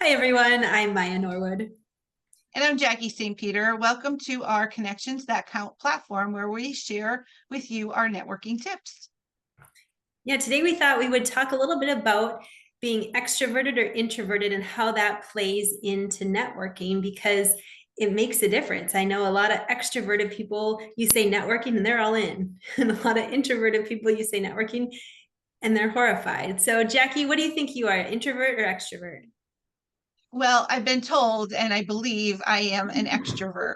Hi, everyone. I'm Maya Norwood. And I'm Jackie St. Peter. Welcome to our Connections That Count platform where we share with you our networking tips. Yeah, today we thought we would talk a little bit about being extroverted or introverted and how that plays into networking because it makes a difference. I know a lot of extroverted people, you say networking and they're all in, and a lot of introverted people, you say networking and they're horrified. So, Jackie, what do you think you are, introvert or extrovert? Well, I've been told and I believe I am an extrovert.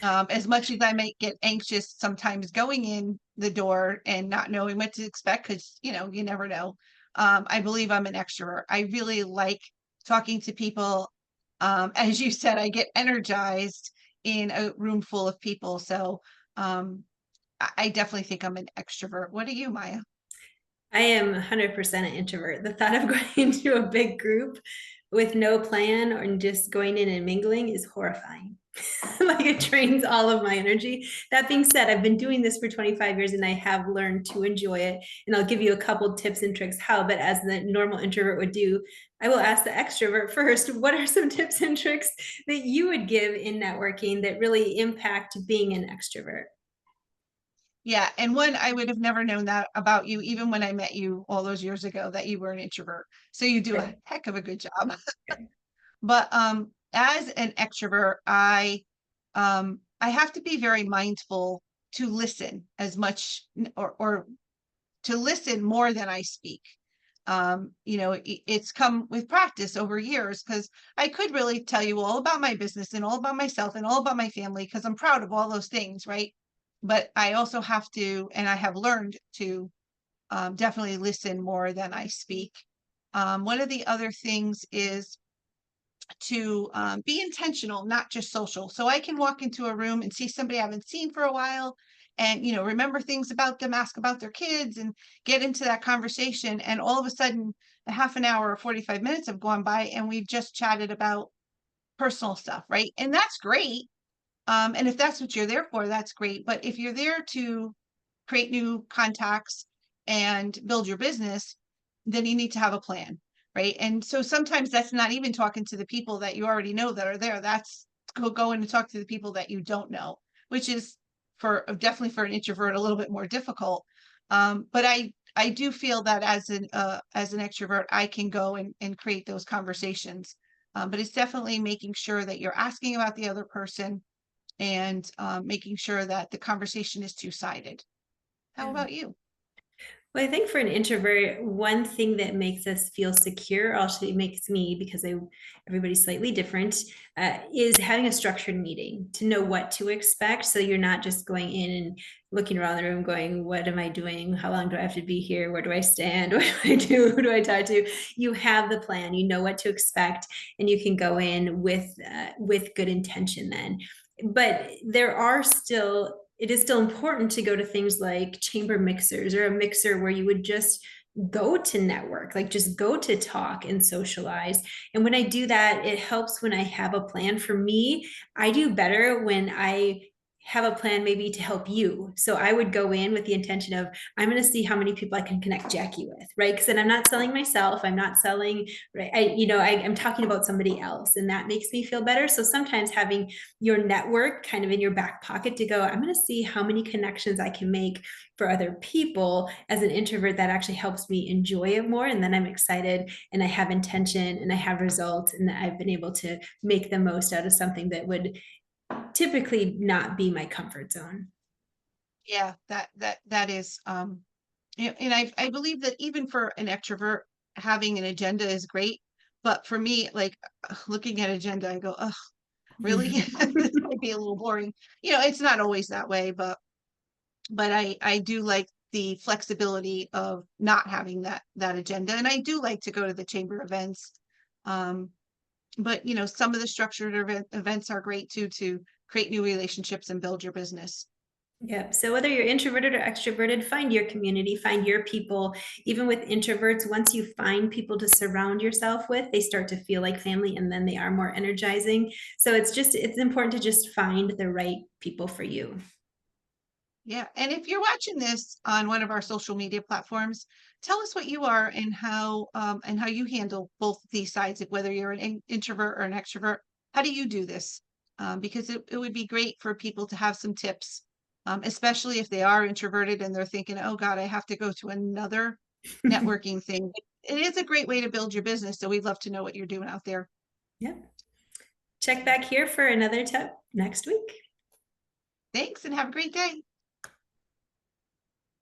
As much as I might get anxious sometimes going in the door and not knowing what to expect, because you never know. I believe I'm an extrovert. I really like talking to people. As you said, I get energized in a room full of people. So I definitely think I'm an extrovert. What are you, Maya? I am 100% an introvert. The thought of going into a big group with no plan or just going in and mingling is horrifying. Like it drains all of my energy. That being said, I've been doing this for 25 years and I have learned to enjoy it. And I'll give you a couple tips and tricks how, but as the normal introvert would do, I will ask the extrovert first, what are some tips and tricks that you would give in networking that really impact being an extrovert? Yeah, and one, I would have never known that about you, even when I met you all those years ago, that you were an introvert. So you do a heck of a good job. But as an extrovert, I have to be very mindful to listen as much or to listen more than I speak. It's come with practice over years because I could really tell you all about my business and all about myself and all about my family because I'm proud of all those things, right? But I also have to, and I have learned to definitely listen more than I speak. One of the other things is to be intentional, not just social. So I can walk into a room and see somebody I haven't seen for a while and, remember things about them, ask about their kids and get into that conversation. And all of a sudden, a half an hour or 45 minutes have gone by and we've just chatted about personal stuff, right? And that's great. And if that's what you're there for, that's great. But if you're there to create new contacts and build your business, then you need to have a plan, right? And so sometimes that's not even talking to the people that you already know that are there. That's going to talk to the people that you don't know, which is for definitely for an introvert a little bit more difficult. But I do feel that as an extrovert, I can go and create those conversations. But it's definitely making sure that you're asking about the other person and making sure that the conversation is two-sided. How Yeah. about you? Well, I think for an introvert, one thing that makes us feel secure, also it makes me, because everybody's slightly different, is having a structured meeting to know what to expect. So you're not just going in and looking around the room going, what am I doing? How long do I have to be here? Where do I stand? What do I do? Who do I talk to? You have the plan, you know what to expect, and you can go in with good intention then. But it is still important to go to things like chamber mixers or a mixer where you would just go to network, like just go to talk and socialize. And when I do that, it helps when I have a plan. For me, I do better when I have a plan maybe to help you. So I would go in with the intention of, I'm going to see how many people I can connect Jackie with, right? Because then I'm not selling myself. I'm not selling, right? I'm talking about somebody else, and that makes me feel better. So sometimes having your network kind of in your back pocket to go, I'm going to see how many connections I can make for other people as an introvert, that actually helps me enjoy it more. And then I'm excited and I have intention and I have results, and I've been able to make the most out of something that would typically not be my comfort zone. Yeah, that is and I believe that even for an extrovert, having an agenda is great. But for me, like looking at agenda, I go, oh, really? This might be a little boring. It's not always that way, but I do like the flexibility of not having that agenda. And I do like to go to the chamber events. Um, but some of the structured events are great too to create new relationships and build your business. Yep. So whether you're introverted or extroverted, find your community, find your people. Even with introverts, once you find people to surround yourself with, they start to feel like family and then they are more energizing. So it's important to just find the right people for you. Yeah. And if you're watching this on one of our social media platforms, tell us what you are and how you handle both these sides, whether you're an introvert or an extrovert. How do you do this? Because it would be great for people to have some tips, especially if they are introverted and they're thinking, oh God, I have to go to another networking thing. It is a great way to build your business. So we'd love to know what you're doing out there. Yeah. Check back here for another tip next week. Thanks and have a great day.